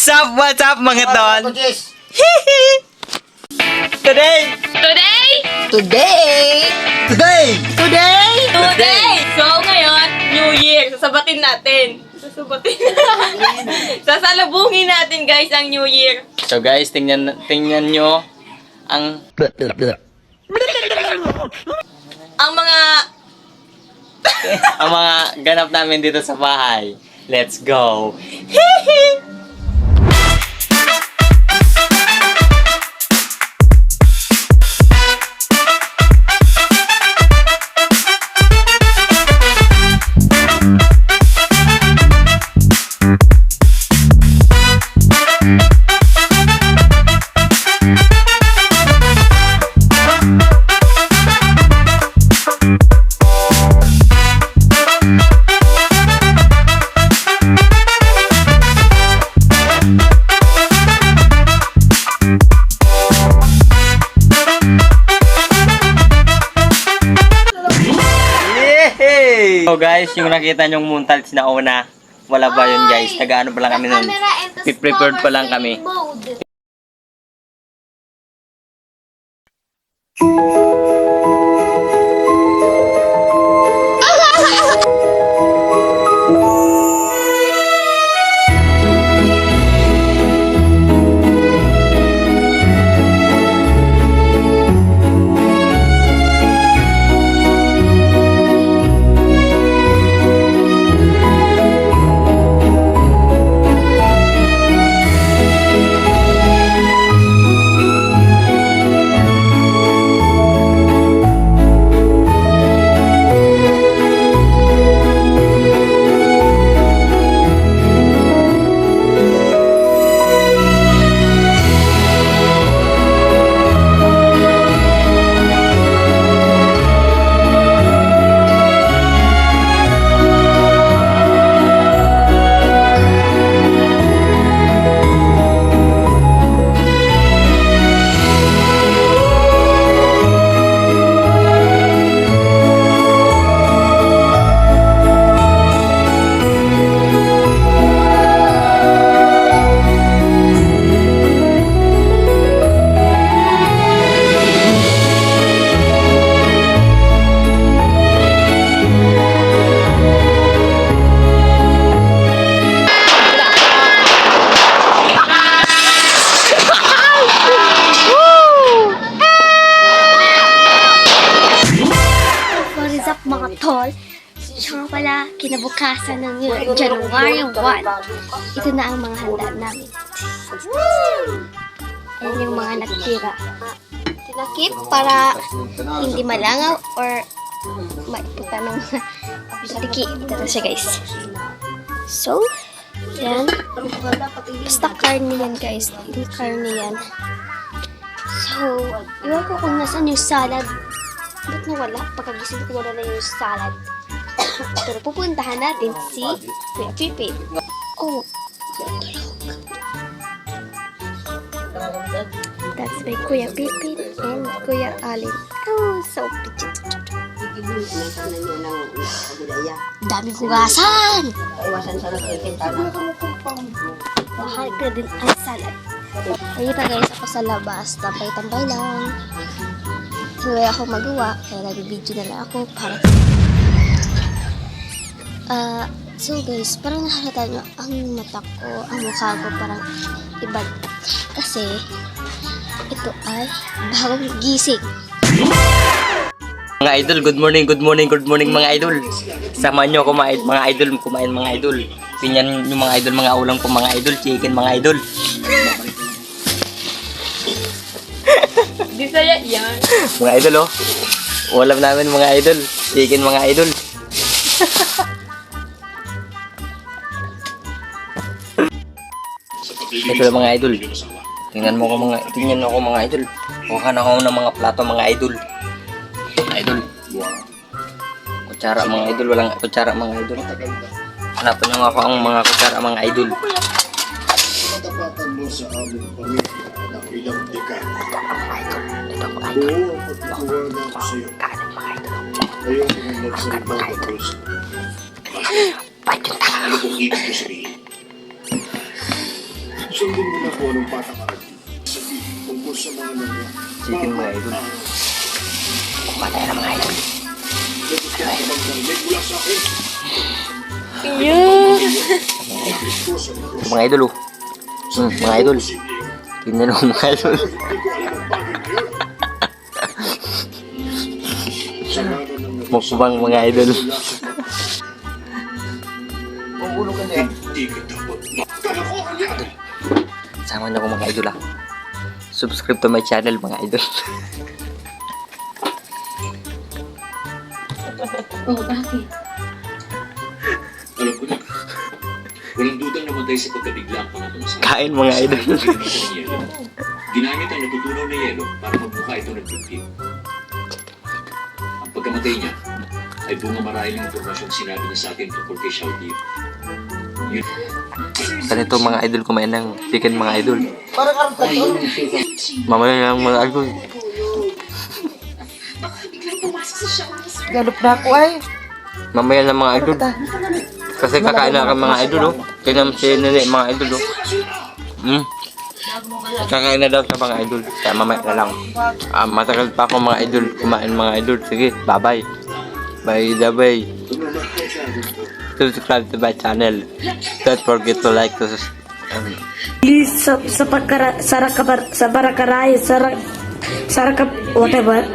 What's up mga tol? Today! So ngayon, New Year. Sasabatin natin. Sasalubungin natin guys ang New Year. So guys, tingnan nyo ang Ang mga ganap namin dito sa bahay. Let's go! So guys, yung nakita nyong Moontalks na una, wala ba yun guys? Taga-ano pa lang kami nun? Prepared pa lang kami. Mga tol, siya nga pala kinabukasan ng January 1. Ito na ang mga handa namin. Ayan yung mga natira. Tinakip para hindi malangaw or maiputa ng mga tiki. Ito na siya guys. So, yan. Basta karne yan guys. Yung karne yan. So, iwan ko kung nasan yung salad. Ba't nawala? Pagkagising ko wala na yung salad. Pero pupuntahan natin si Kuya Pipit. Oh, tulog. That's my Kuya Pipit and Kuya Alin. Oh, so cute. Daming hugasan! Mahal ko din ang salad. Ayun na guys, ako sa labas. Tambay-tambay lang. Wala ako magawa, kaya nag-video na lang ako para so guys, parang nahalata nyo ang mata ko, ang mukha ko parang iba kasi ito ay bagong gising. Mga idol, good morning mga idol. Samahan nyo kumain mga idol. Tingnan yung mga idol, mga ulam ko mga idol, chicken mga idol. Bisaya yan. Mga idol oh. Ulam namin mga idol. Chicken mga idol. Ito lang mga idol. Tingnan mo ako mga idol. Kuha na ako ng mga plato mga idol. Idol. Kutsara mga idol, walang kutsara mga idol. Hanapan nyo ako ang mga kutsara mga idol. Katapatan mo sa aming pamilya ng ilang dekada. Ito mga idol. Oo, pagtitiwala ko sa iyo. Ngayon kung nagsalita ka po sa ano kung ibig ko sabihin? Sundin mo na po anong patakaran. Sabi, tungkol sa mga nangyari. Chicken mga idol. Kumatay na mga idol. Dapat ka nakapagdarinig mula sa akin. Kristosa ni Diyos. Mga idol oh. Mga idol. Tingnan mo mga idol. Hindi ko alam ang bagay na yun. Sa ngalan ng naging Mukbang mga idol. mula sa hindi kita kalokohan yan. Sama na ko mga idol ah. Subscribe to my channel mga idol. Alam ko na. Walang dudang namatay sa pagkabigla ang Panginoon sa Kain mga idol. Ginamit ang natutunaw na yelo para magmukha ito ng bigkit. Ang pagkamatay niya ay bunga marahil ng impormasyon sinabi niya sa akin tungkol kay Shaudi. Yun. Ganito mga idol kumain ng chicken mga idol. Mamaya ng mga idol. Galop na ako ay. Mamaya ng mga idol. Kasi kakain na mga idol oh. Tingnan mo si Nene mga idol oh. Kakain na daw sa mga idol. Kaya mamaya na lang. Matagal pa ako mga idol. Kumain mga idol. Sige, bye-bye. Bye the way. Subscribe to my channel. Don't forget to like to Please sa barakaray, sa whatever.